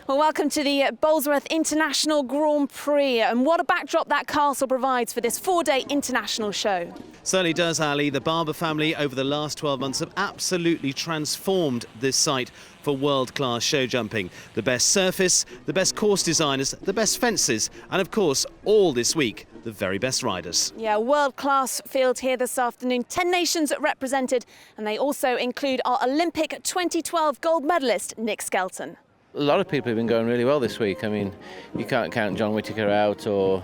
Well, welcome to the Bolesworth International Grand Prix, and what a backdrop that castle provides for this four-day international show. Certainly does, Ali. The Barbour family over the last 12 months have absolutely transformed this site for world-class show jumping. The best surface, the best course designers, the best fences, and of course, all this week, the very best riders. Yeah, world-class field here this afternoon. 10 nations represented, and they also include our Olympic 2012 gold medalist, Nick Skelton. A lot of people have been going really well this week. I mean, you can't count John Whittaker out or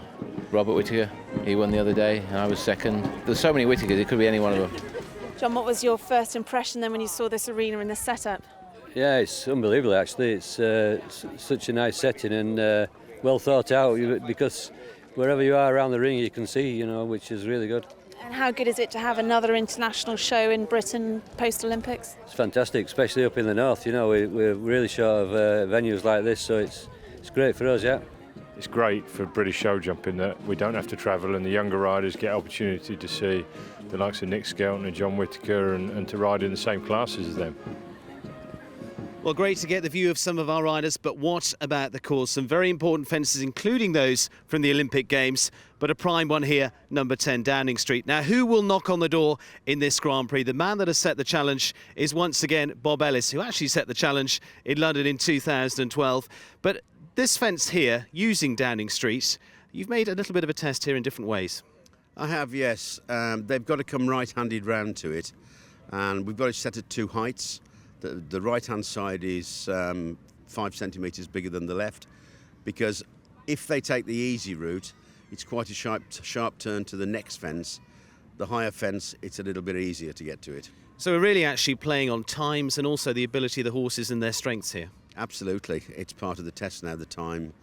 Robert Whittaker. He won the other day and I was second. There's so many Whittakers, it could be any one of them. John, what was your first impression then when you saw this arena and this setup? Yeah, it's unbelievable actually. It's such a nice setting and well thought out, because wherever you are around the ring you can see, you know, which is really good. And how good is it to have another international show in Britain post-Olympics? It's fantastic, especially up in the north. You know, we're really short of venues like this, so it's great for us, yeah. It's great for British show jumping that we don't have to travel and the younger riders get opportunity to see the likes of Nick Skelton and John Whittaker and to ride in the same classes as them. Well, great to get the view of some of our riders, but what about the course? Some very important fences, including those from the Olympic Games, but a prime one here, number 10 Downing Street. Now, who will knock on the door in this Grand Prix? The man that has set the challenge is once again Bob Ellis, who actually set the challenge in London in 2012. But this fence here, using Downing Street, you've made a little bit of a test here in different ways. I have, yes. They've got to come right-handed round to it, and we've got it set at two heights. The right-hand side is 5 centimetres bigger than the left, because if they take the easy route, it's quite a sharp turn to the next fence. The higher fence, it's a little bit easier to get to it. So we're really actually playing on times and also the ability of the horses and their strengths here. Absolutely. It's part of the test now, the time.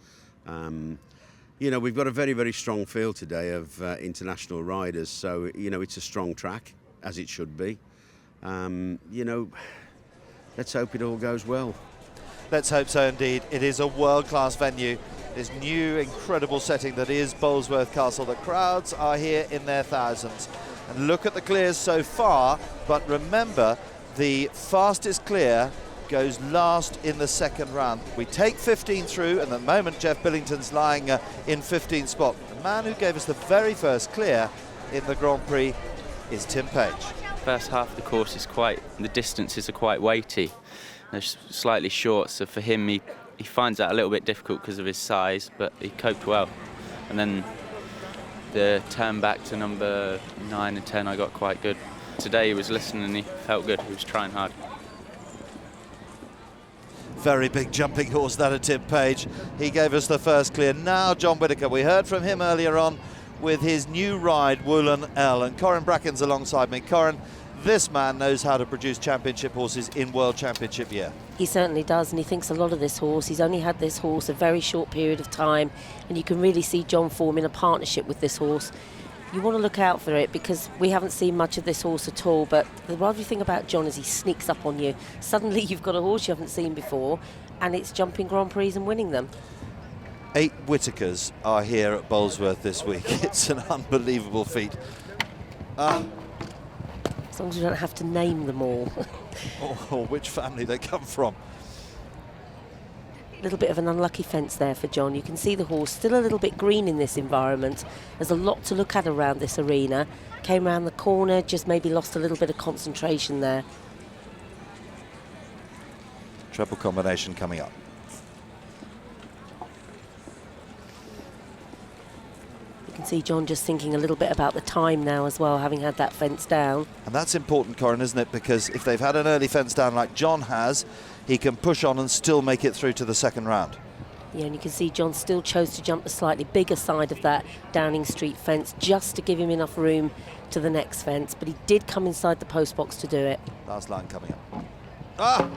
You know, we've got a very, very strong field today of international riders, so, you know, it's a strong track, as it should be. You know, let's hope it all goes well. Let's hope so indeed. It is a world-class venue. This new incredible setting that is Bolesworth Castle. The crowds are here in their thousands. And look at the clears so far, but remember, the fastest clear goes last in the second round. We take 15 through, and at the moment Jeff Billington's lying in 15th spot. The man who gave us the very first clear in the Grand Prix is Tim Page. First half of the course is the distances are quite weighty. They're slightly short, so for him, he finds that a little bit difficult because of his size, but he coped well. And then the turn back to number 9 and 10, I got quite good. Today he was listening and he felt good, he was trying hard. Very big jumping horse, that of Tim Page. He gave us the first clear. Now John Whittaker, we heard from him earlier on with his new ride, WOWELL, and Corinne Bracken's alongside me. Corinne, this man knows how to produce championship horses in World Championship year. He certainly does, and he thinks a lot of this horse. He's only had this horse a very short period of time, and you can really see John forming a partnership with this horse. You want to look out for it because we haven't seen much of this horse at all, but the lovely thing about John is he sneaks up on you. Suddenly you've got a horse you haven't seen before, and it's jumping Grand Prix and winning them. 8 Whittakers are here at Bolesworth this week. It's an unbelievable feat. As long as you don't have to name them all. or which family they come from. A little bit of an unlucky fence there for John. You can see the horse still a little bit green in this environment. There's a lot to look at around this arena. Came around the corner, just maybe lost a little bit of concentration there. Treble combination coming up. You can see John just thinking a little bit about the time now as well, having had that fence down. And that's important, Corinne, isn't it? Because if they've had an early fence down like John has, he can push on and still make it through to the second round. Yeah, and you can see John still chose to jump the slightly bigger side of that Downing Street fence just to give him enough room to the next fence, but he did come inside the post box to do it. Last line coming up.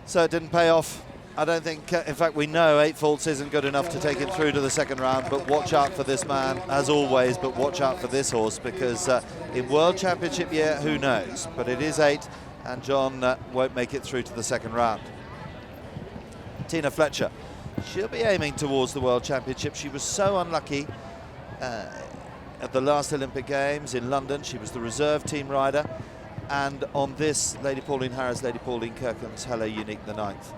So it didn't pay off. I don't think, in fact, we know 8 faults isn't good enough to take him through to the second round, but watch out for this man, as always, but watch out for this horse, because in World Championship year, who knows? But it is 8, and John won't make it through to the second round. Tina Fletcher, she'll be aiming towards the World Championship. She was so unlucky at the last Olympic Games in London. She was the reserve team rider, and on this, Lady Pauline Harris, Lady Pauline Kirkham's Hello Unique the 9th.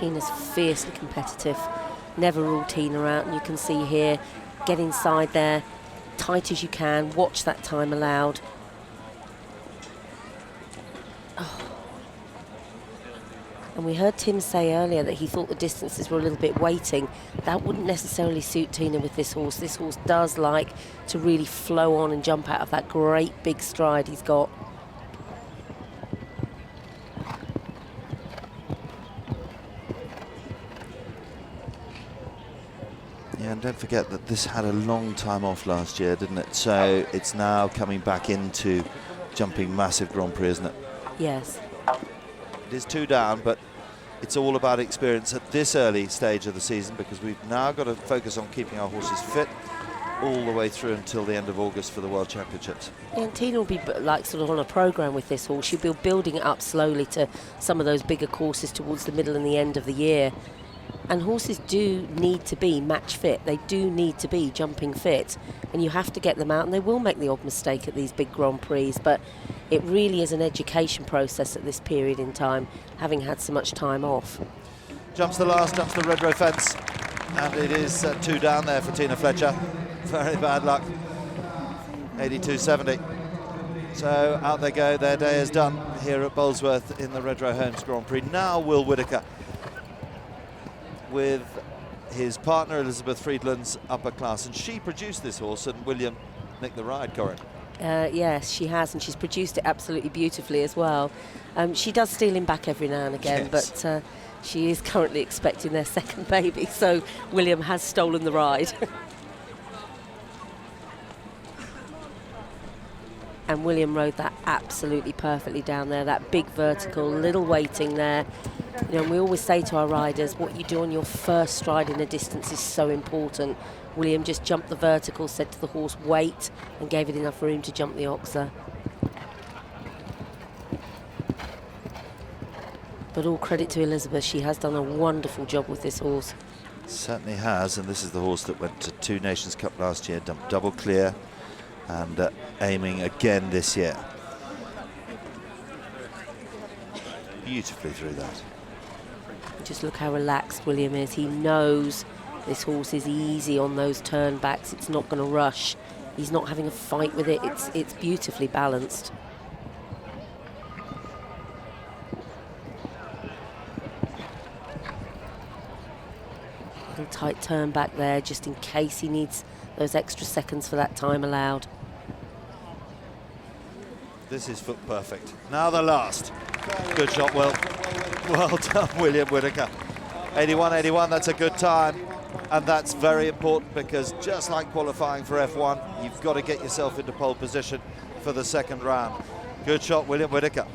Tina's fiercely competitive. Never rule Tina out, and you can see here, get inside there, tight as you can, watch that time allowed. Oh. And we heard Tim say earlier that he thought the distances were a little bit waiting. That wouldn't necessarily suit Tina with this horse. This horse does like to really flow on and jump out of that great big stride he's got. Yeah, and don't forget that this had a long time off last year, didn't it? So it's now coming back into jumping massive Grand Prix, isn't it? Yes. It is 2 down, but it's all about experience at this early stage of the season, because we've now got to focus on keeping our horses fit all the way through until the end of August for the World Championships. Yeah, and Tina will be like sort of on a programme with this horse. She'll be building it up slowly to some of those bigger courses towards the middle and the end of the year. And horses do need to be match fit. They do need to be jumping fit. And you have to get them out, and they will make the odd mistake at these big Grand Prix. But it really is an education process at this period in time, having had so much time off. Jumps the last, jumps the red row fence. And it is 2 down there for Tina Fletcher. Very bad luck. 82.70. So out they go. Their day is done here at Bolesworth in the Red Row Homes Grand Prix. Now Will Whittaker, with his partner Elizabeth Friedland's Upper Class, and she produced this horse, and William nicked the ride, Corinne. Yes, she has, and she's produced it absolutely beautifully as well. She does steal him back every now and again, yes. But she is currently expecting their second baby, so William has stolen the ride. And William rode that absolutely perfectly down there, that big vertical, little waiting there. You know, and we always say to our riders, what you do on your first stride in a distance is so important. William just jumped the vertical, said to the horse, wait, and gave it enough room to jump the oxer. But all credit to Elizabeth, she has done a wonderful job with this horse. Certainly has, and this is the horse that went to 2 Nations Cup last year, dumped double clear, and aiming again this year. Beautifully through that. Just look how relaxed William is. He knows this horse is easy on those turn backs. It's not going to rush. He's not having a fight with it. It's beautifully balanced. Little tight turn back there, just in case he needs those extra seconds for that time allowed. This is foot perfect. Now the last. Good shot, Will. Well done, William Whittaker. 81.81, that's a good time. And that's very important, because just like qualifying for F1, you've got to get yourself into pole position for the second round. Good shot, William Whittaker.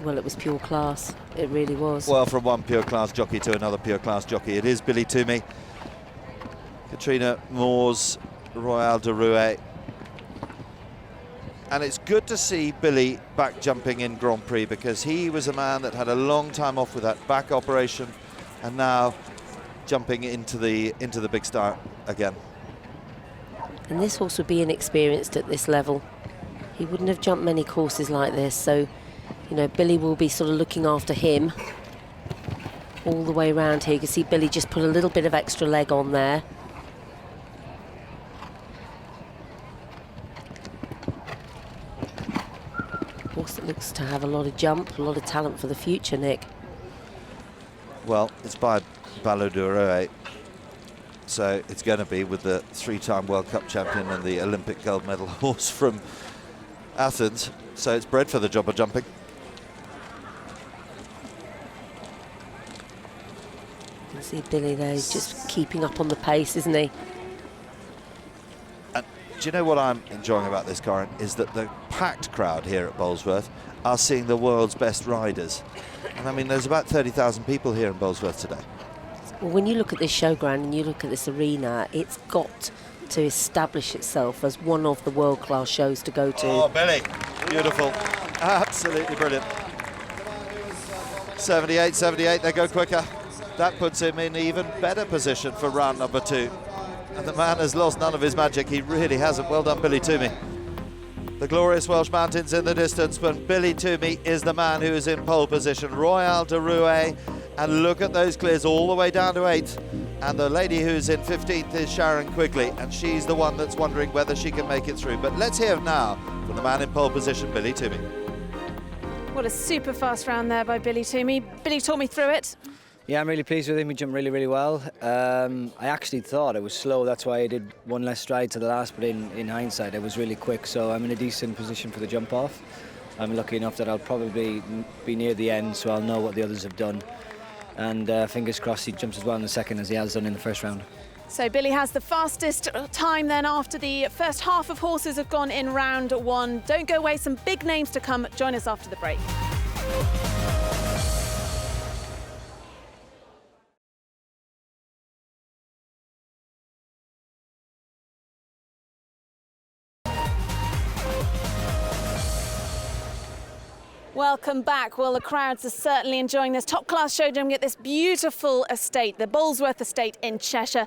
Well, it was pure class. It really was. Well, from one pure class jockey to another pure class jockey. It is Billy Toomey. Katrina Moore's Royale de Rouet. And it's good to see Billy back jumping in Grand Prix, because he was a man that had a long time off with that back operation, and now jumping into the big start again. And this horse would be inexperienced at this level. He wouldn't have jumped many courses like this, so you know, Billy will be sort of looking after him all the way around here. You can see Billy just put a little bit of extra leg on there. Horse that looks to have a lot of jump, a lot of talent for the future, Nick. Well, it's by Ballot de Rouet, so it's going to be with the 3-time World Cup champion and the Olympic gold medal horse from Athens, so it's bred for the job of jumping. You can see Billy there, he's just keeping up on the pace, isn't he? And do you know what I'm enjoying about this, Corinne, is that the packed crowd here at Bolesworth are seeing the world's best riders. And I mean, there's about 30,000 people here in Bolesworth today. Well, when you look at this showground and you look at this arena, it's got to establish itself as one of the world-class shows to go to. Oh, Billy, beautiful, absolutely brilliant. 78, they go quicker. That puts him in even better position for round number 2. And the man has lost none of his magic, he really hasn't. Well done, Billy Toomey. The glorious Welsh mountains in the distance, but Billy Toomey is the man who is in pole position. Royale de Roue, and look at those clears all the way down to 8th. And the lady who's in 15th is Sharon Quigley, and she's the one that's wondering whether she can make it through. But let's hear now from the man in pole position, Billy Toomey. What a super fast round there by Billy Toomey. Billy, talk me through it. Yeah, I'm really pleased with him. He jumped really, really well. I actually thought it was slow. That's why I did one less stride to the last, but in hindsight, it was really quick. So I'm in a decent position for the jump off. I'm lucky enough that I'll probably be near the end, so I'll know what the others have done. And fingers crossed he jumps as well in the second as he has done in the first round. So Billy has the fastest time then after the first half of horses have gone in round 1. Don't go away, some big names to come. Join us after the break. Welcome back. Well, the crowds are certainly enjoying this top-class showjumping at this beautiful estate, the Bolesworth estate in Cheshire.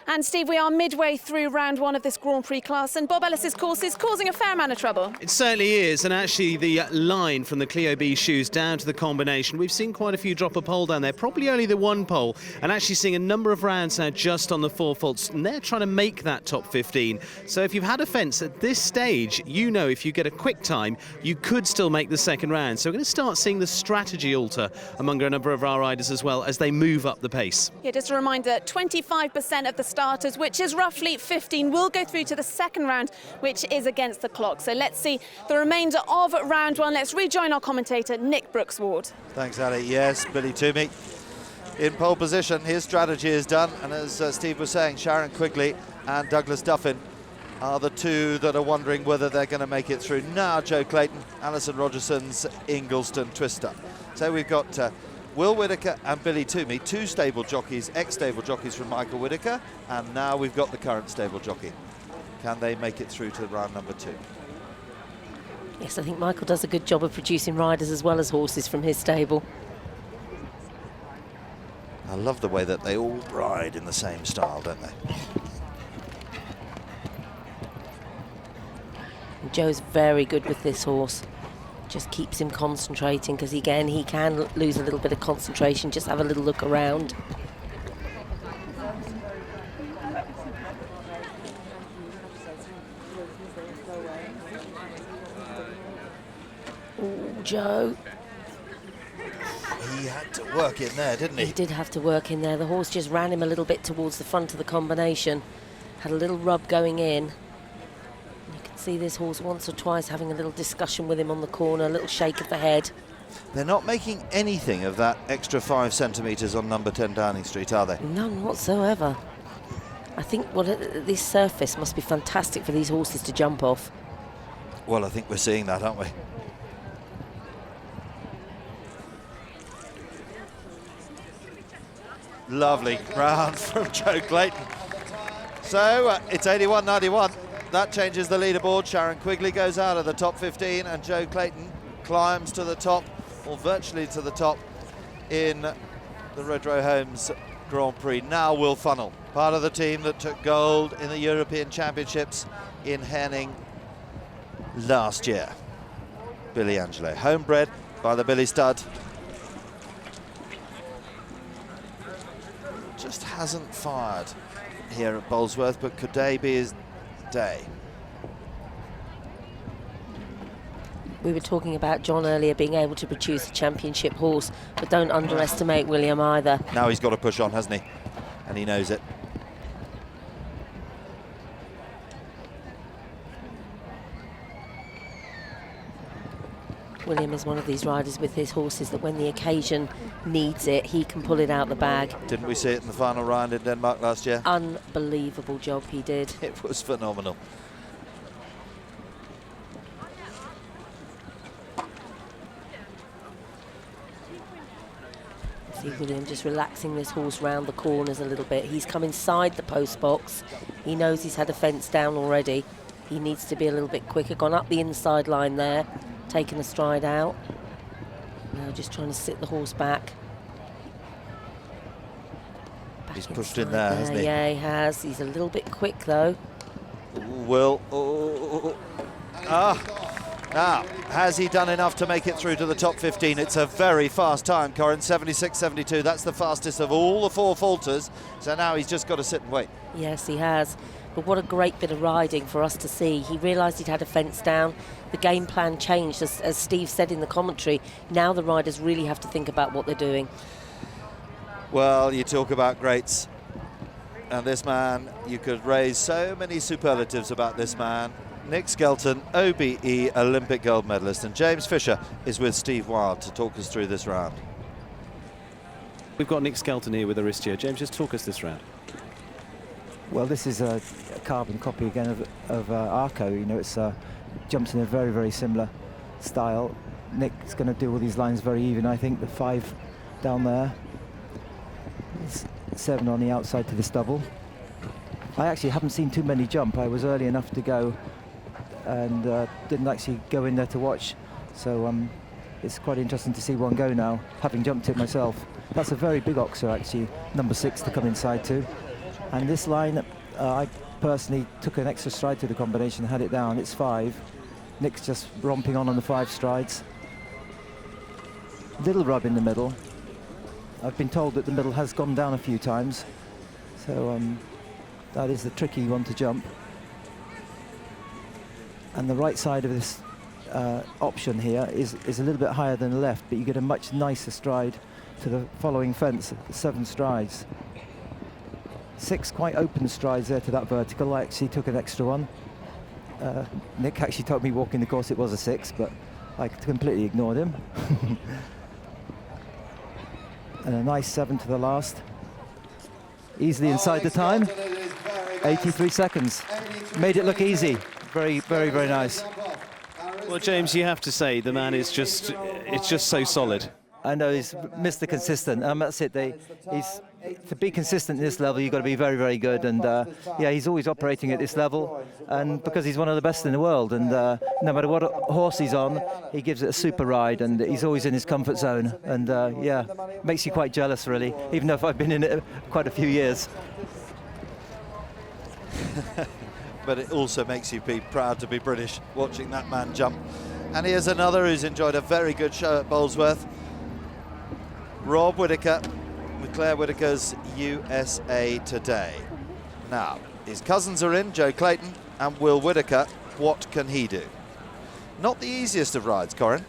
And Steve, we are midway through round 1 of this Grand Prix class, and Bob Ellis's course is causing a fair amount of trouble. It certainly is, and actually the line from the Clio B shoes down to the combination, we've seen quite a few drop a pole down there, probably only the one pole, and actually seeing a number of rounds now just on the 4 faults, and they're trying to make that top 15. So if you've had a fence at this stage, you know if you get a quick time, you could still make the second round. So we're going to start seeing the strategy alter among a number of our riders as well as they move up the pace. Yeah, just a reminder, 25% of the starters, which is roughly 15, will go through to the second round, which is against the clock. So let's see the remainder of round 1. Let's rejoin our commentator, Nick Brooks-Ward. Thanks, Ali. Yes, Billy Toomey in pole position. His strategy is done, and as Steve was saying, Sharon Quigley and Douglas Duffin are the two that are wondering whether they're going to make it through. Now Joe Clayton, Alison Rogerson's Ingliston Twister. So we've got Will Whittaker and Billy Toomey, 2 stable jockeys, ex-stable jockeys from Michael Whittaker, and now we've got the current stable jockey. Can they make it through to round number 2? Yes, I think Michael does a good job of producing riders as well as horses from his stable. I love the way that they all ride in the same style, don't they? And Joe's very good with this horse. Just keeps him concentrating, because again he can lose a little bit of concentration. Just have a little look around. Ooh, Joe. He had to work in there, didn't he? He did have to work in there. The horse just ran him a little bit towards the front of the combination. Had a little rub going in. See this horse once or twice having a little discussion with him on the corner, a little shake of the head. They're not making anything of that extra 5 centimetres on number 10 Downing Street, are they? None whatsoever. I think this surface must be fantastic for these horses to jump off. Well, I think we're seeing that, aren't we? Lovely round from Joe Clayton. So it's 81.91. That changes the leaderboard. Sharon Quigley goes out of the top 15 and Joe Clayton climbs to the top, or virtually to the top, in the Redrow Homes Grand Prix. Now Will Funnell, part of the team that took gold in the European Championships in Henning last year. Billy Angelo, homebred by the Billy Stud. Just hasn't fired here at Bolesworth, but could today be his day? We were talking about John earlier being able to produce a championship horse, but don't underestimate William either. Now he's got to push on, hasn't he? And he knows it. William is one of these riders with his horses that when the occasion needs it, he can pull it out the bag. Didn't we see it in the final round in Denmark last year? Unbelievable job he did. It was phenomenal. See William just relaxing this horse round the corners a little bit. He's come inside the post box. He knows he's had a fence down already. He needs to be a little bit quicker. Gone up the inside line there, taken a stride out. Now just trying to sit the horse back. He's pushed in there, hasn't he? Yeah, he has. He's a little bit quick though. Will. Now, has he done enough to make it through to the top 15? It's a very fast time, Corinne, 76.72. That's the fastest of all the four falters. So now he's just got to sit and wait. Yes, he has. But what a great bit of riding for us to see. He realised he'd had a fence down. The game plan changed, as Steve said in the commentary. Now the riders really have to think about what they're doing. Well, you talk about greats. And this man, you could raise so many superlatives about this man. Nick Skelton, OBE Olympic gold medalist, and James Fisher is with Steve Wilde to talk us through this round. We've got Nick Skelton here with Aristio. James, just talk us this round. Well, this is a carbon copy again of Arco. You know, it's jumps in a very, very similar style. Nick's going to do all these lines very even. I think the 5 down there, 7 on the outside to this double. I actually haven't seen too many jump. I was early enough to go and didn't actually go in there to watch. So it's quite interesting to see one go now, having jumped it myself. That's a very big oxer, actually, number 6 to come inside to. And this line, I personally took an extra stride to the combination, had it down. It's 5. Nick's just romping on the 5 strides. Little rub in the middle. I've been told that the middle has gone down a few times. So that is the tricky one to jump. And the right side of this option here is a little bit higher than the left, but you get a much nicer stride to the following fence, 7 strides. 6 quite open strides there to that vertical. I actually took an extra one. Nick actually told me walking the course it was a 6, but I completely ignored him. And a nice 7 to the last. Easily inside the time. 83 seconds. Made it look easy. Very, very, very nice. Well, James, you have to say the man is just, it's just so solid. I know he's Mr. Consistent. That's it. To be consistent at this level, you've got to be very, very good. And yeah, he's always operating at this level. And because he's one of the best in the world, and no matter what horse he's on, he gives it a super ride, and he's always in his comfort zone. And yeah, makes you quite jealous, really, even though I've been in it quite a few years. But it also makes you be proud to be British watching that man jump. And here's another who's enjoyed a very good show at Bolesworth. Rob Whittaker with Claire Whittaker's USA Today. Now, his cousins are in, Joe Clayton and Will Whittaker. What can he do? Not the easiest of rides, Corinne.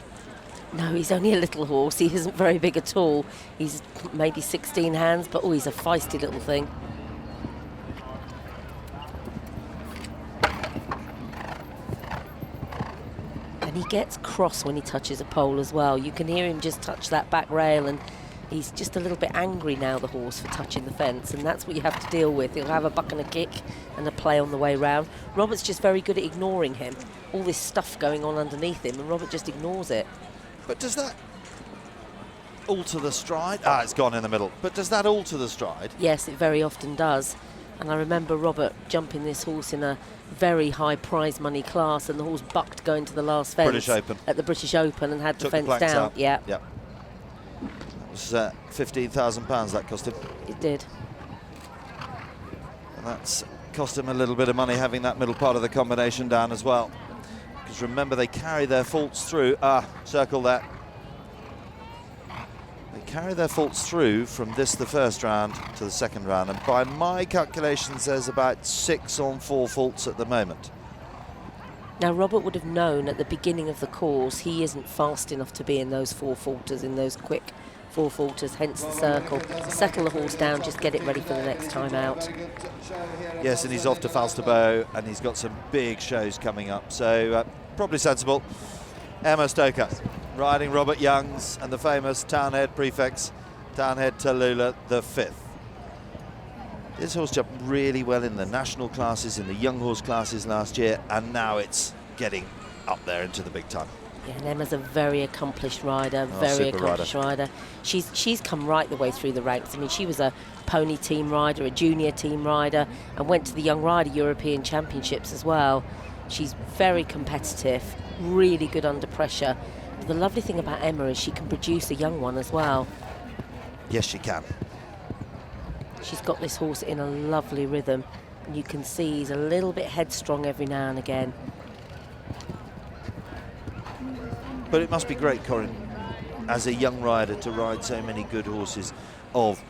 No, he's only a little horse. He isn't very big at all. He's maybe 16 hands, but oh, he's a feisty little thing. And he gets cross when he touches a pole as well. You can hear him just touch that back rail, and he's just a little bit angry now, the horse, for touching the fence, and that's what you have to deal with. He'll have a buck and a kick and a play on the way round. Robert's just very good at ignoring him. All this stuff going on underneath him, and Robert just ignores it. But does that alter the stride? Ah, it's gone in the middle. But does that alter the stride? Yes, it very often does. And I remember Robert jumping this horse in a very high prize money class, and the horse bucked going to the last fence. British Open. At the British Open, and had the Took fence planks down. out. Yeah. Yep. It was £15,000 that cost him. It did. And that's cost him a little bit of money having that middle part of the combination down as well. Because remember, they carry their faults through. Ah, circle that. They carry their faults through from the first round to the second round. And by my calculations, there's about 6 on 4 faults at the moment. Now, Robert would have known at the beginning of the course he isn't fast enough to be in those 4 falters, in those quick 4 falters, hence the circle. Settle the horse down, just get it ready for the next time out. Yes, and he's off to Falsterbo, and he's got some big shows coming up, so probably sensible. Emma Stoker riding Robert Young's and the famous Townhead prefix, Townhead TALLULAH the 5th. This horse jumped really well in the national classes, in the young horse classes last year, and now it's getting up there into the big time. Yeah, and Emma's a very accomplished rider, very accomplished rider. She's come right the way through the ranks. I mean, she was a pony team rider, a junior team rider, and went to the Young Rider European Championships as well. She's very competitive, really good under pressure. But the lovely thing about Emma is she can produce a young one as well. Yes, she can. She's got this horse in a lovely rhythm, and you can see he's a little bit headstrong every now and again. But it must be great, Corinne, as a young rider to ride so many good horses of,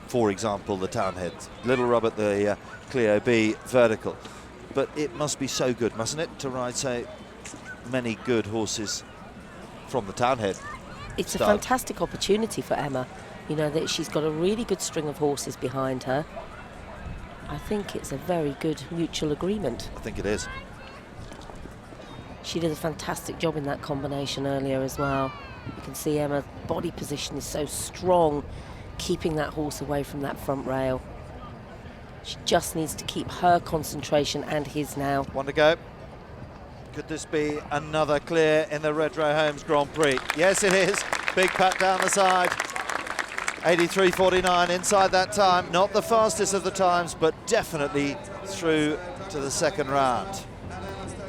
for example, the Townhead. Little Robert, the Clio B vertical. But it must be so good, mustn't it, to ride so many good horses from the Townhead. It's a fantastic opportunity for Emma. You know, that she's got a really good string of horses behind her. I think it's a very good mutual agreement. I think it is. She did a fantastic job in that combination earlier as well. You can see Emma's body position is so strong, keeping that horse away from that front rail. She just needs to keep her concentration and his now. One to go. Could this be another clear in the Redrow Homes Grand Prix? Yes, it is. Big pat down the side. 83.49 inside that time. Not the fastest of the times, but definitely through to the second round.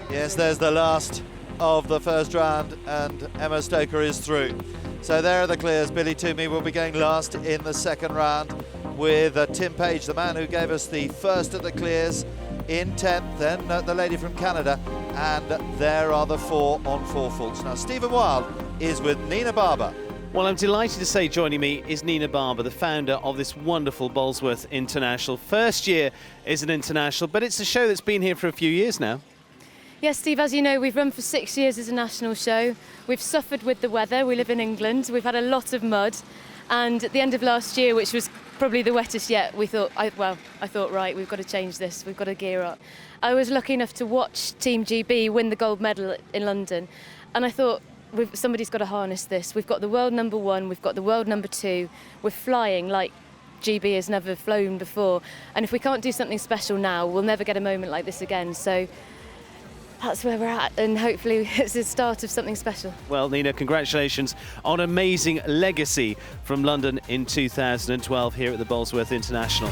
Yes, there's the last of the first round, and Emma Stoker is through. So there are the clears. Billy Toomey will be going last in the second round with Tim Page, the man who gave us the first of the clears, in 10th, then the lady from Canada, and there are the 4 on 4 faults. Now, Stephen Wilde is with Nina Barber. Well, I'm delighted to say joining me is Nina Barber, the founder of this wonderful Bolesworth International. First year is an international, but it's a show that's been here for a few years now. Yes, Steve, as you know, we've run for 6 years as a national show. We've suffered with the weather. We live in England. We've had a lot of mud. And at the end of last year, which was probably the wettest yet, I thought, right, we've got to change this. We've got to gear up. I was lucky enough to watch Team GB win the gold medal in London. And I thought, somebody's got to harness this. We've got the world number 1, we've got the world number 2. We're flying like GB has never flown before. And if we can't do something special now, we'll never get a moment like this again. So that's where we're at, and hopefully it's the start of something special. Well, Nina, congratulations on an amazing legacy from London in 2012 here at the Bolesworth International.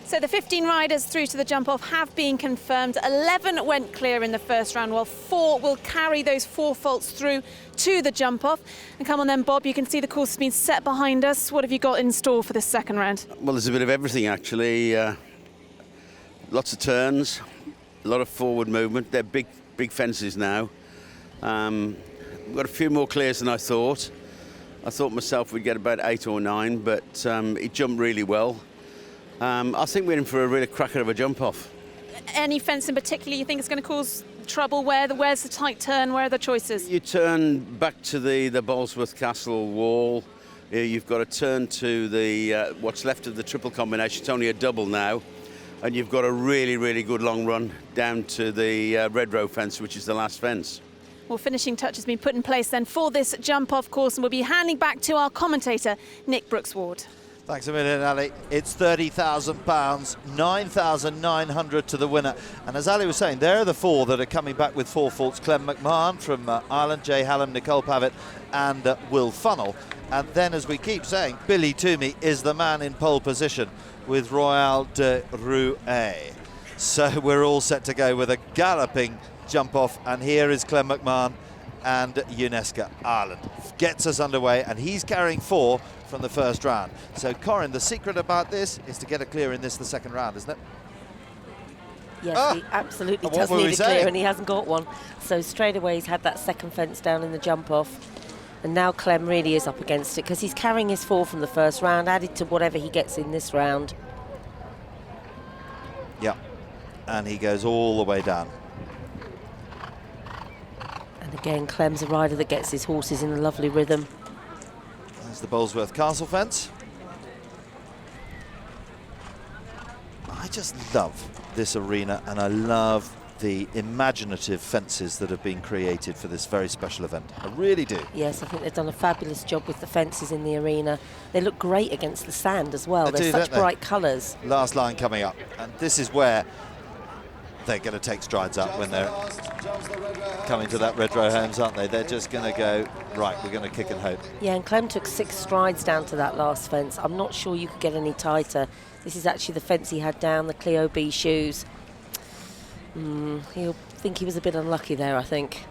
So the 15 riders through to the jump-off have been confirmed. 11 went clear in the first round, while 4 will carry those 4 faults through to the jump-off. And come on then, Bob, you can see the course has been set behind us. What have you got in store for this second round? Well, there's a bit of everything, actually. Lots of turns, a lot of forward movement. They're big fences now. We've got a few more clears than I thought. I thought myself we'd get about 8 or 9, but it jumped really well. I think we're in for a really cracker of a jump-off. Any fence in particular you think is going to cause trouble? Where's the tight turn? Where are the choices? You turn back to the Bolesworth Castle wall. You've got to turn to the what's left of the triple combination. It's only a double now. And you've got a really, really good long run down to the red row fence, which is the last fence. Well, finishing touch has been put in place then for this jump-off course, and we'll be handing back to our commentator, Nick Brooks-Ward. Thanks a million, Ali. It's £30,000, 9,900 to the winner. And as Ali was saying, there are the 4 that are coming back with 4 faults. Clem McMahon from Ireland, Jay Hallam, Nicole Pavitt and Will Funnell. And then, as we keep saying, Billy Toomey is the man in pole position with Royale de Rouet. So we're all set to go with a galloping jump-off. And here is Clem McMahon and UNESCO Ireland. Gets us underway, and he's carrying 4 from the first round. So, Corinne, the secret about this is to get a clear in the second round, isn't it? Yes, he absolutely does need a clear, and he hasn't got one. So straight away he's had that second fence down in the jump-off. And now Clem really is up against it, because he's carrying his 4 from the first round, added to whatever he gets in this round. Yeah, and he goes all the way down. And again, Clem's a rider that gets his horses in a lovely rhythm. There's the Bolesworth Castle fence. I just love this arena, and I love the imaginative fences that have been created for this very special event. I really do. Yes, I think they've done a fabulous job with the fences in the arena. They look great against the sand as well. They're such bright colours. Last line coming up, and this is where they're going to take strides up when they're coming to that Red Row Homes, aren't they? They're just going to go, right, we're going to kick and hope. Yeah, and Clem took 6 strides down to that last fence. I'm not sure you could get any tighter. This is actually the fence he had down, the Clio B shoes. He'll think he was a bit unlucky there, I think.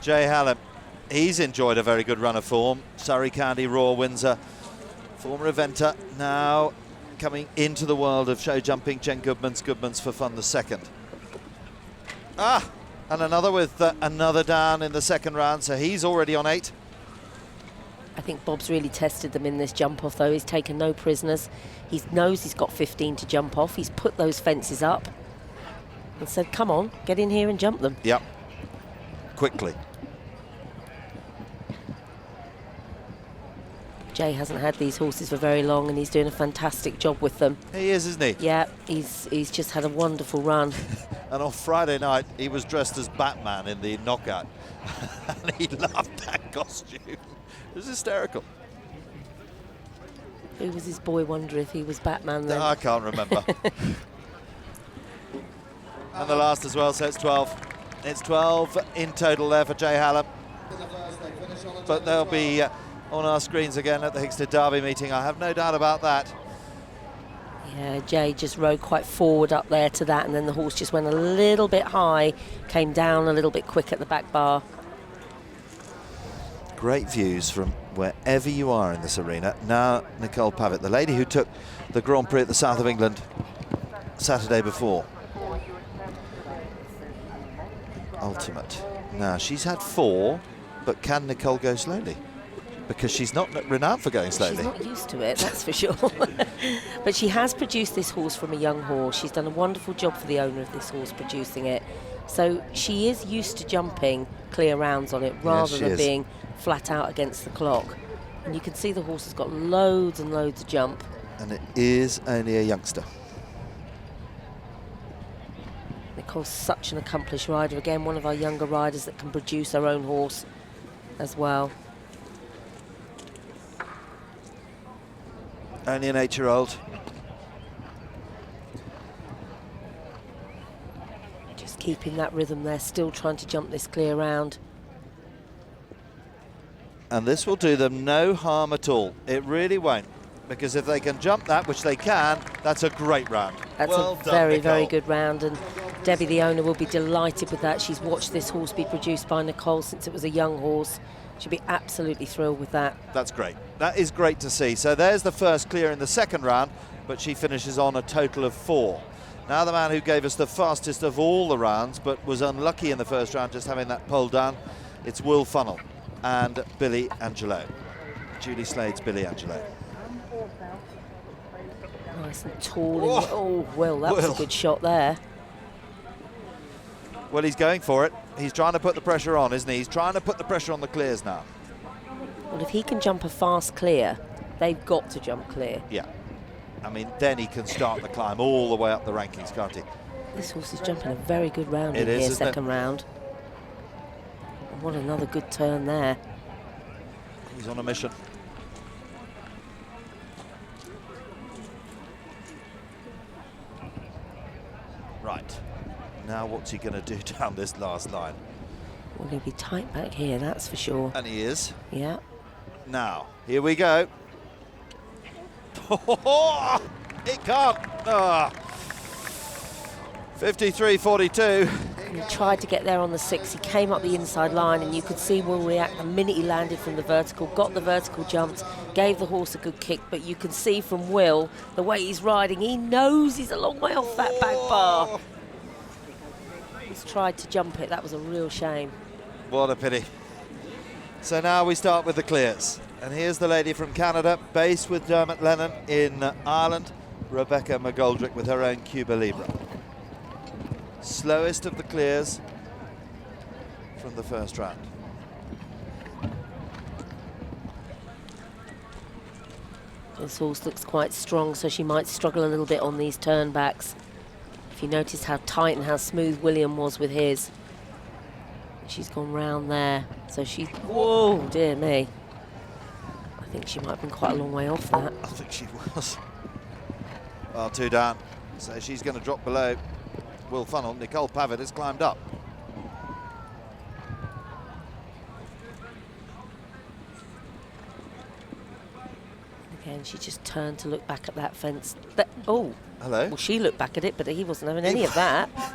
Jay Hallam He's enjoyed a very good run of form. Surrey County, Royal Windsor, former eventer, now coming into the world of show jumping. Jen Goodman's for fun the second. And another with another down in the second round, so he's already on 8. I think Bob's really tested them in this jump off though. He's taken no prisoners. He knows he's got 15 to jump off. He's put those fences up and said, come on, get in here and jump them. Yep, quickly. Jay hasn't had these horses for very long and he's doing a fantastic job with them. He is, isn't he? Yeah, he's just had a wonderful run. And on Friday night, he was dressed as Batman in the knockout. And he loved that costume. It was hysterical. Who was his boy wonder if he was Batman then? I can't remember. And the last as well, so it's 12. It's 12 in total there for Jay Hallam. But they'll be on our screens again at the Hickstead Derby meeting. I have no doubt about that. Yeah, Jay just rode quite forward up there to that, and then the horse just went a little bit high, came down a little bit quick at the back bar. Great views from wherever you are in this arena. Now Nicole Pavitt, the lady who took the Grand Prix at the south of England Saturday before. Ultimate. Now she's had 4, but can Nicole go slowly? Because she's not renowned for going slowly. She's not used to it, that's for sure. But she has produced this horse from a young horse. She's done a wonderful job for the owner of this horse producing it. So she is used to jumping clear rounds on it rather than being flat out against the clock. And you can see the horse has got loads and loads of jump. And it is only a youngster. Nicole's such an accomplished rider. Again, one of our younger riders that can produce her own horse as well. Only an 8-year-old. Just keeping that rhythm there, still trying to jump this clear round. And this will do them no harm at all. It really won't. Because if they can jump that, which they can, that's a great round. That's well a done, very, Nicole. very good round. And Debbie, the owner, will be delighted with that. She's watched this horse be produced by Nicole since it was a young horse. She'll be absolutely thrilled with that. That's great. That is great to see. So there's the first clear in the second round, but she finishes on a total of 4. Now the man who gave us the fastest of all the rounds, but was unlucky in the first round, just having that pole down, it's Will Funnell and Billy Angelo. Julie Slade's Billy Angelo. Nice and tall. Oh, Will, that was a good shot there. Well, he's going for it. He's trying to put the pressure on, isn't he? He's trying to put the pressure on the clears now. Well, if he can jump a fast clear, they've got to jump clear. Yeah. I mean, then he can start the climb all the way up the rankings, can't he? This horse is jumping a very good round It in is, here, isn't second round. And what another good turn there. He's on a mission. Right. Now what's he going to do down this last line? Well, he'll be tight back here, that's for sure. And he is. Yeah. Now, here we go. It can't. 53.42. He tried to get there on the 6. He came up the inside line, and you could see Will react the minute he landed from the vertical, got the vertical jumped, gave the horse a good kick, but you can see from Will, the way he's riding, he knows he's a long way off that back bar. He's tried to jump it. That was a real shame. What a pity. So now we start with the clears. And here's the lady from Canada, based with Dermot Lennon in Ireland, Rebecca McGoldrick with her own Cuba Libre. Slowest of the clears from the first round. This horse looks quite strong, so she might struggle a little bit on these turnbacks. If you notice how tight and how smooth William was with his. She's gone round there, so she, whoa, dear me. I think she might have been quite a long way off that. I think she was. Well, 2 down, so she's going to drop below Will Funnell. Nicole Pavitt has climbed up. Again, she just turned to look back at that fence. Oh, hello. Well, she looked back at it, but he wasn't having any of that. I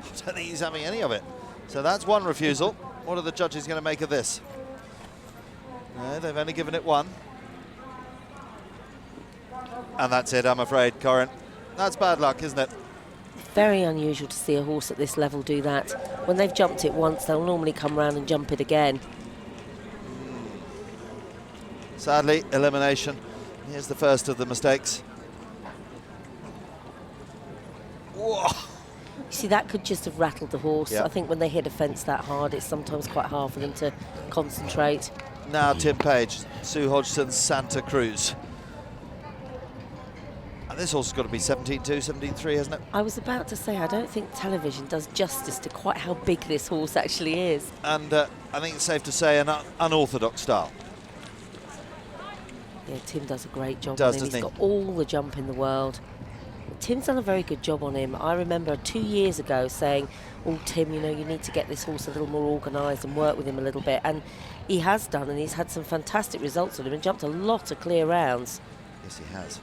don't think he's having any of it. So that's one refusal. What are the judges going to make of this? No, they've only given it one. And that's it, I'm afraid, Corinne. That's bad luck, isn't it? Very unusual to see a horse at this level do that. When they've jumped it once, they'll normally come round and jump it again. Sadly, elimination. Here's the first of the mistakes. Whoa. You see, that could just have rattled the horse. Yep. I think when they hit a fence that hard, it's sometimes quite hard for them to concentrate. Now Tim Page, Sue Hodgson's Santa Cruz. And this horse has got to be 17.2, 17.3, hasn't it? I was about to say, I don't think television does justice to quite how big this horse actually is. And I think it's safe to say an unorthodox style. Yeah, Tim does a great job Does, on him. doesn't He's he? got all the jump in the world. Tim's done a very good job on him. I remember 2 years ago saying, oh, Tim, you know, you need to get this horse a little more organised and work with him a little bit. And he has done, and he's had some fantastic results with him and jumped a lot of clear rounds. Yes, he has.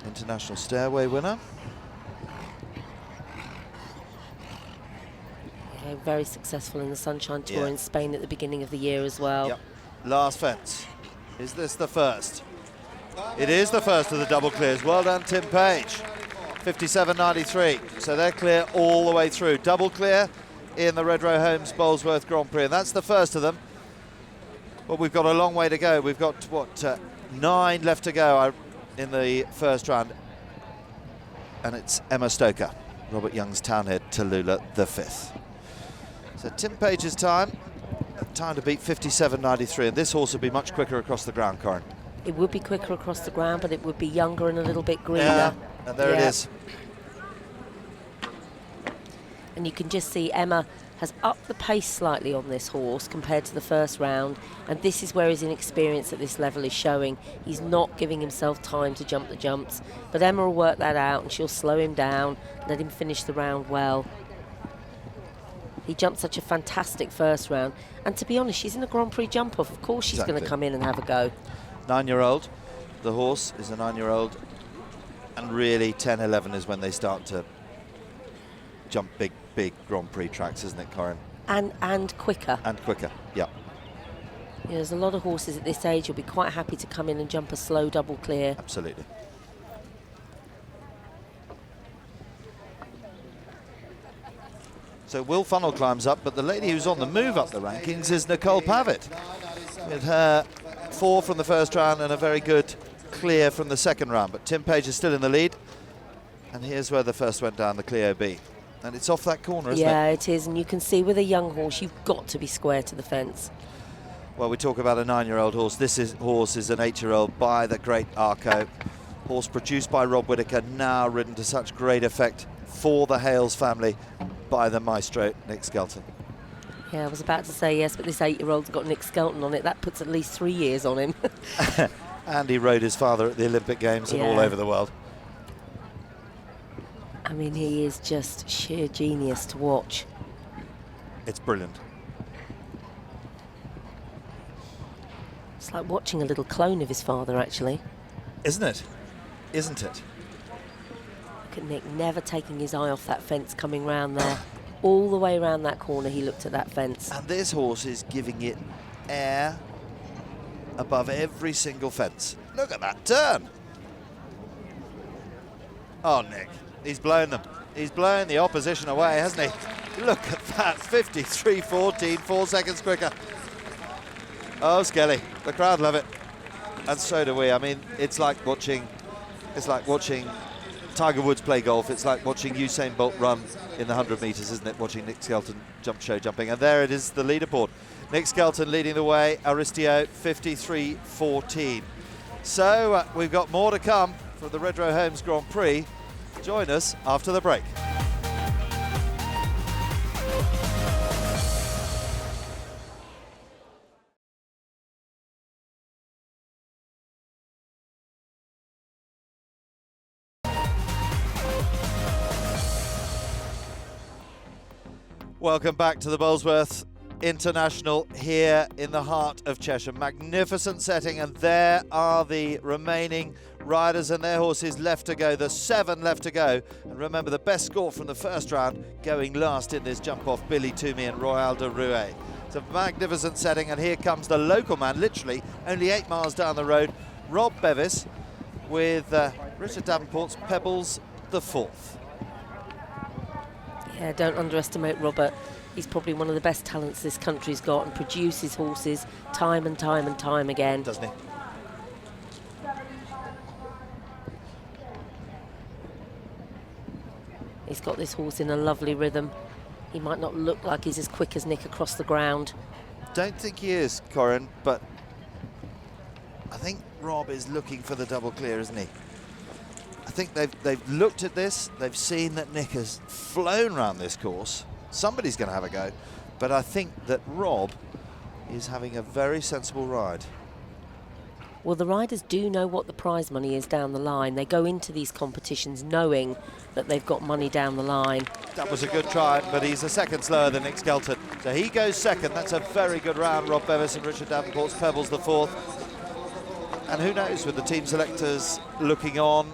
International Stairway winner. Yeah, very successful in the Sunshine Tour Yeah. in Spain at the beginning of the year as well. Yep. Last fence. Is this the first? It is the first of the double clears. Well done, Tim Page. 57.93. So they're clear all the way through. Double clear in the Red Row Homes Bolesworth Grand Prix. And that's the first of them. But we've got a long way to go. We've got, what, 9 left to go in the first round. And it's Emma Stoker, Robert Young's Townhead, Tallulah the 5th. So Tim Page's time to beat 57.93, and this horse would be much quicker across the ground, Corinne. It would be quicker across the ground, but it would be younger and a little bit greener. Yeah, and there it is. And you can just see Emma has upped the pace slightly on this horse compared to the first round, and this is where his inexperience at this level is showing. He's not giving himself time to jump the jumps, but Emma will work that out and she'll slow him down, let him finish the round well. He jumped such a fantastic first round, and to be honest, she's in a Grand Prix jump-off. Of course she's going to come in and have a go. 9-year-old, the horse is a 9-year-old, and really 10, 11 is when they start to jump big Grand Prix tracks, isn't it, Corinne? And quicker. And quicker, yeah. You know, there's a lot of horses at this age who'll be quite happy to come in and jump a slow double clear. Absolutely. So Will Funnell climbs up, but the lady who's on the move up the rankings is Nicole Pavitt, with her 4 from the first round and a very good clear from the second round. But Tim Page is still in the lead, and here's where the first went down, the clear OB. And it's off that corner, isn't it? Yeah, it is, and you can see with a young horse, you've got to be square to the fence. Well, we talk about a 9-year-old horse. Horse is an 8-year-old by the great Arco. Horse produced by Rob Whittaker, now ridden to such great effect for the Hales family by the maestro, Nick Skelton. Yeah, I was about to say yes, but this 8-year-old's got Nick Skelton on it. That puts at least 3 years on him. And he rode his father at the Olympic Games and all over the world. I mean, he is just sheer genius to watch. It's brilliant. It's like watching a little clone of his father, actually. Isn't it? Isn't it? Look at Nick never taking his eye off that fence coming round there. All the way around that corner, he looked at that fence. And this horse is giving it air above every single fence. Look at that turn. Oh, Nick, he's blown them. He's blown the opposition away, hasn't he? Look at that, 53.14, 4 seconds quicker. Oh, Skelly, the crowd love it. And so do we. I mean, it's like watching Tiger Woods play golf. It's like watching Usain Bolt run in the 100 metres, isn't it? Watching Nick Skelton show jumping. And there it is, the leaderboard. Nick Skelton leading the way, Aristio 53.14. So we've got more to come from the Red Row Homes Grand Prix. Join us after the break. Welcome back to the Bolesworth International here in the heart of Cheshire. Magnificent setting, and there are the remaining riders and their horses left to go. There's 7 left to go. And remember, the best score from the first round going last in this jump-off, Billy Toomey and Royal de Rouet. It's a magnificent setting, and here comes the local man, literally only 8 miles down the road, Rob Bevis, with Richard Davenport's Pebbles the 4th. Yeah, don't underestimate Robert. He's probably one of the best talents this country's got and produces horses time and time and time again. Doesn't he? He's got this horse in a lovely rhythm. He might not look like he's as quick as Nick across the ground. Don't think he is, Corinne, but I think Rob is looking for the double clear, isn't he? I think they've looked at this, they've seen that Nick has flown around this course. Somebody's going to have a go, but I think that Rob is having a very sensible ride. Well, the riders do know what the prize money is down the line. They go into these competitions knowing that they've got money down the line. That was a good try, but he's a second slower than Nick Skelton. So he goes second. That's a very good round. Rob Bevis and Richard Davenport's Pebbles the 4th. And who knows, with the team selectors looking on,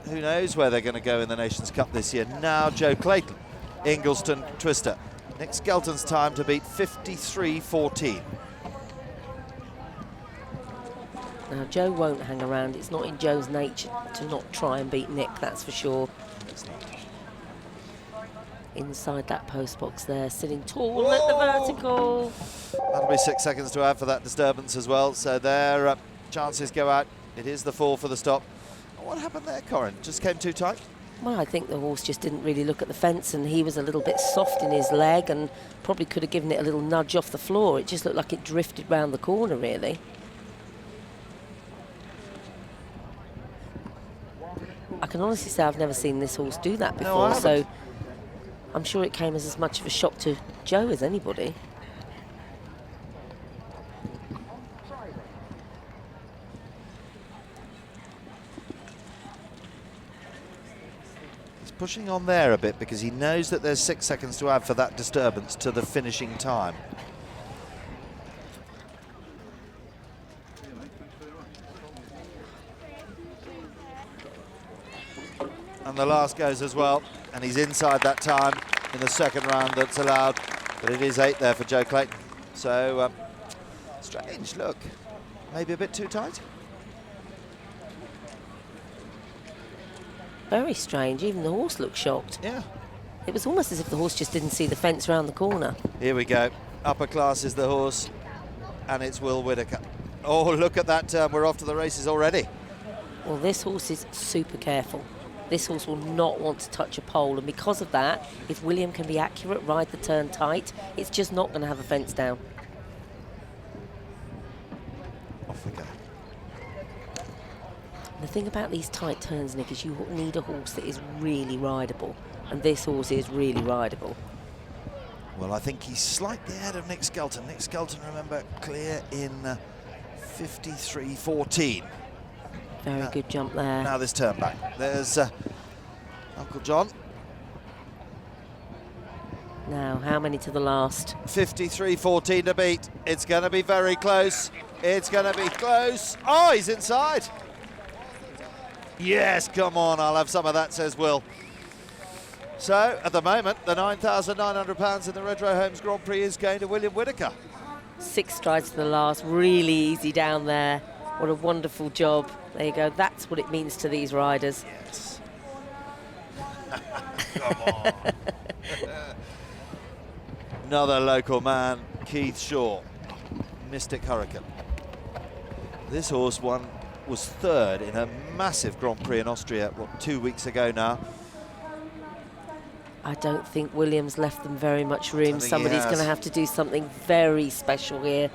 who knows where they're going to go in the Nations Cup this year. Now Joe Clayton, Ingliston Twister. Nick Skelton's time to beat 53.14. Now, Joe won't hang around. It's not in Joe's nature to not try and beat Nick, that's for sure. Inside that post box there, sitting tall at the vertical. That'll be 6 seconds to add for that disturbance as well. So their chances go out. It is the 4 for the stop. What happened there, Corinne? Just came too tight? Well, I think the horse just didn't really look at the fence, and he was a little bit soft in his leg and probably could have given it a little nudge off the floor. It just looked like it drifted round the corner, really. I can honestly say I've never seen this horse do that before, so I'm sure it came as much of a shock to Joe as anybody. He's pushing on there a bit because he knows that there's 6 seconds to add for that disturbance to the finishing time. And the last goes as well, and he's inside that time in the second round that's allowed, but it is 8 there for Joe Clayton. So, strange, look, maybe a bit too tight. Very strange, even the horse looked shocked. Yeah. It was almost as if the horse just didn't see the fence round the corner. Here we go, Upper Class is the horse, and it's Will Whittaker. Oh, look at that turn, we're off to the races already. Well, this horse is super careful. This horse will not want to touch a pole, and because of that, if William can be accurate, ride the turn tight, it's just not going to have a fence down. Off we go. The thing about these tight turns, Nick, is you need a horse that is really rideable, and this horse is really rideable. Well, I think he's slightly ahead of Nick Skelton. Nick Skelton, remember, clear in 53.14. Very good jump there. Now this turn back. There's Uncle John. Now, how many to the last? 53.14 to beat. It's going to be very close. It's going to be close. Oh, he's inside. Yes, come on, I'll have some of that, says Will. So, at the moment, the £9,900 in the Redrow Homes Grand Prix is going to William Whittaker. 6 strides to the last, really easy down there. What a wonderful job. There you go, that's what it means to these riders. Yes. Come on. Another local man, Keith Shaw, Mystic Hurricane. This horse was 3rd in a massive Grand Prix in Austria, what, 2 weeks ago now. I don't think Williams left them very much room. Somebody's going to have to do something very special here.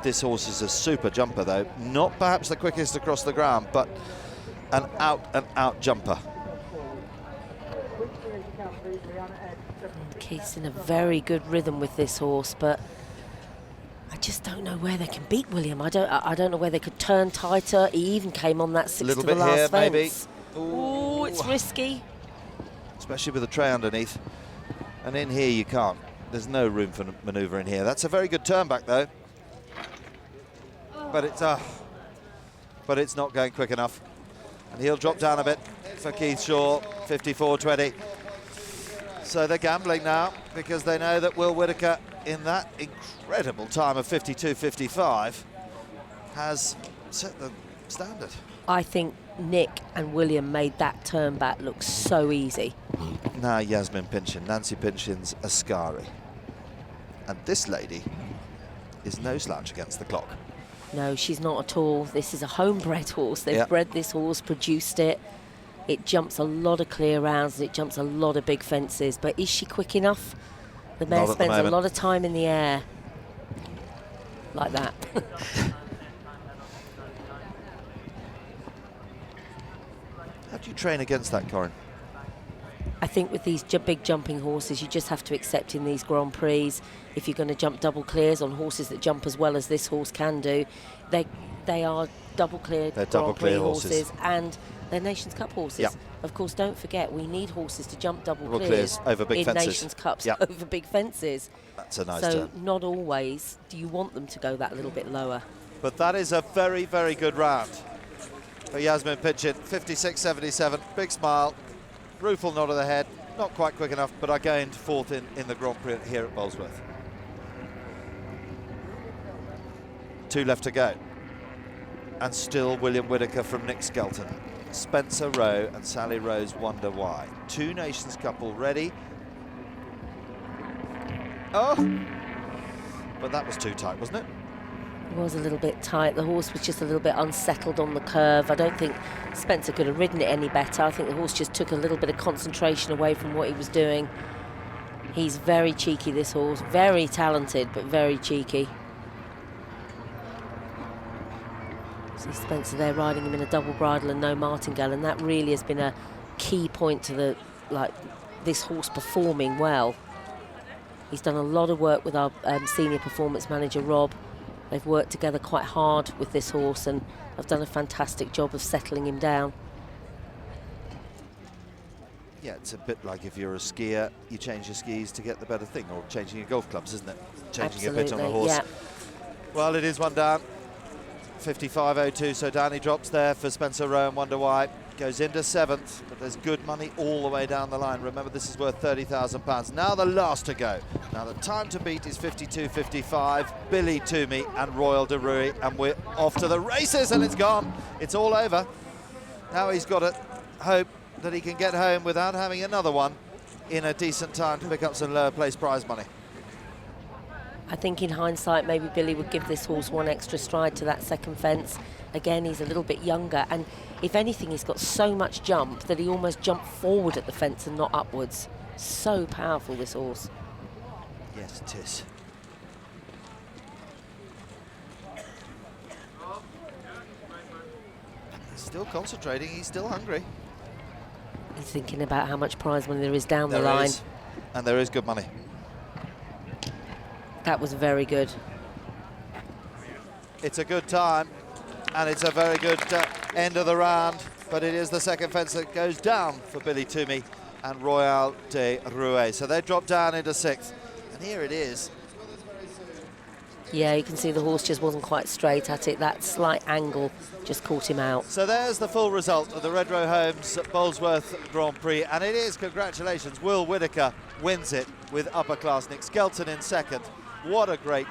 This horse is a super jumper, though. Not perhaps the quickest across the ground, but an out-and-out jumper. Keith's in a very good rhythm with this horse, but I just don't know where they can beat William. I don't know where they could turn tighter. He even came on that 6 to the last fence. Ooh, it's risky. Especially with the tray underneath. And in here you can't. There's no room for manoeuvre in here. That's a very good turn back, though. But it's not going quick enough. And he'll drop down a bit for Keith Shaw, 54.20. So they're gambling now because they know that Will Whittaker, in that incredible time of 52.55, has set the standard. I think Nick and William made that turn back look so easy. Now Yasmin Pinchin, Nancy Pinchin's ASKARI. And this lady is no slouch against the clock. No, she's not at all. This is a homebred horse. They've bred this horse, produced it. It jumps a lot of clear rounds and it jumps a lot of big fences. But is she quick enough? The mare spends a lot of time in the air. Like that. How do you train against that, Corinne? I think with these big jumping horses, you just have to accept in these Grand Prix, if you're going to jump double clears on horses that jump as well as this horse can do, they are double clear Grand Prix horses and they're Nations Cup horses. Yep. Of course, don't forget, we need horses to jump double clears over big in fences. Nations Cups Yep. over big fences. That's a nice So turn. not always do you want them to go that little bit lower. But that is a very, very good round for Yasmin Pinchin. 56.77, big smile, rueful nod of the head. Not quite quick enough, but I gained fourth in the Grand Prix here at Bolesworth. 2 left to go. And still William Whittaker from Nick Skelton. Spencer Rowe and Sally Rose wonder why. 2 Nations Cup already. Oh! But that was too tight, wasn't it? It was a little bit tight. The horse was just a little bit unsettled on the curve. I don't think Spencer could have ridden it any better. I think the horse just took a little bit of concentration away from what he was doing. He's very cheeky, this horse. Very talented, but very cheeky. See Spencer there riding him in a double bridle and no martingale, and that really has been a key point to this horse performing well. He's done a lot of work with our senior performance manager, Rob. They've worked together quite hard with this horse and have done a fantastic job of settling him down. Yeah, it's a bit like if you're a skier, you change your skis to get the better thing, or changing your golf clubs, isn't it? Changing a bit on the horse. Yeah. Well, it is one down. 55.02, so down he drops there for Spencer Rowe and wonder why. Goes into 7th, but there's good money all the way down the line. Remember, this is worth £30,000. Now the last to go. Now the time to beat is 52.55. Billy Toomey and Royal de Ruy, and we're off to the races, and it's gone. It's all over. Now he's got to hope that he can get home without having another one in a decent time to pick up some lower place prize money. I think in hindsight, maybe Billy would give this horse one extra stride to that second fence. Again, he's a little bit younger, and if anything, he's got so much jump that he almost jumped forward at the fence and not upwards. So powerful, this horse. Yes, it is. He's still concentrating, he's still hungry. He's thinking about how much prize money there is down the line. And there is good money. That was very good. It's a good time, and it's a very good end of the round, but it is the second fence that goes down for Billy Toomey and Royal de Ruy. So they drop down into 6th, and here it is. Yeah, you can see the horse just wasn't quite straight at it. That slight angle just caught him out. So there's the full result of the Redrow Homes Bolesworth Grand Prix, and it is, congratulations, Will Whittaker wins it with upper class Nick Skelton in 2nd. What a great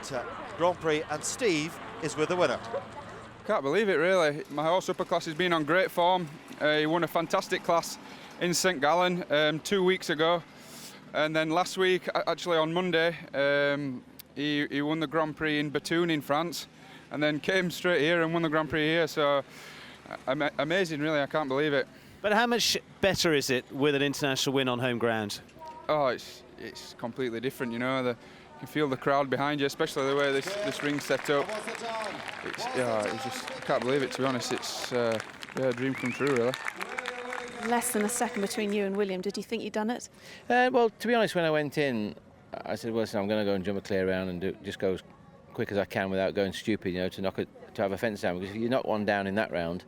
Grand Prix, and Steve is with the winner. Can't believe it, really. My horse Upper Class has been on great form. He won a fantastic class in St Gallen 2 weeks ago, and then last week, actually on Monday, he won the Grand Prix in Bethune in France, and then came straight here and won the Grand Prix here. So amazing, really. I can't believe it. But how much better is it with an international win on home ground? Oh, it's completely different, you know. You can feel the crowd behind you, especially the way this ring's set up. It's just, I can't believe it, to be honest. It's a dream come true, really. Less than a second between you and William. Did you think you'd done it? Well, to be honest, when I went in, I said, well, listen, I'm going to go and jump a clear round and just go as quick as I can without going stupid, you know, to have a fence down. Because if you knock one down in that round,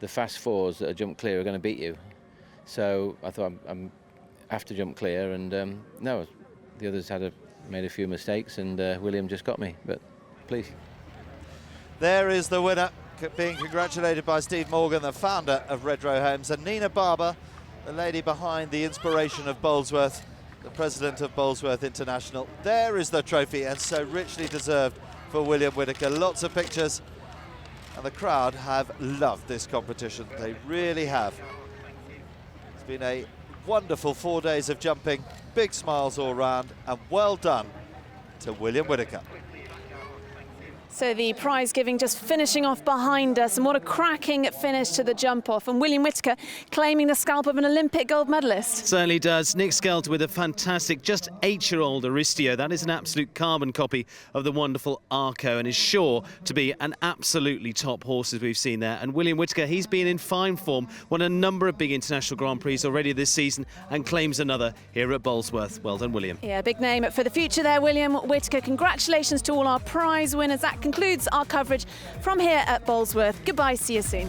the fast fours that are jump clear are going to beat you. So I thought I have to jump clear, and no, the others made a few mistakes, and William just got me, but please. There is the winner. being congratulated by Steve Morgan, the founder of Red Row Homes, and Nina Barber, the lady behind the inspiration of Bolesworth, the president of Bolesworth International. There is the trophy, and so richly deserved for William Whittaker. Lots of pictures, and the crowd have loved this competition. They really have. It's been a wonderful 4 days of jumping, big smiles all round, and well done to William Whittaker. So the prize giving just finishing off behind us, and what a cracking finish to the jump off, and William Whittaker claiming the scalp of an Olympic gold medalist. Certainly does. Nick Skelton with a fantastic, just 8-year-old Aristio. That is an absolute carbon copy of the wonderful Arco, and is sure to be an absolutely top horse as we've seen there. And William Whittaker, he's been in fine form, won a number of big international Grand Prix already this season, and claims another here at Bolesworth. Well done, William. Yeah, big name for the future there, William Whittaker. Congratulations to all our prize winners. That concludes our coverage from here at Bolesworth. Goodbye, see you soon.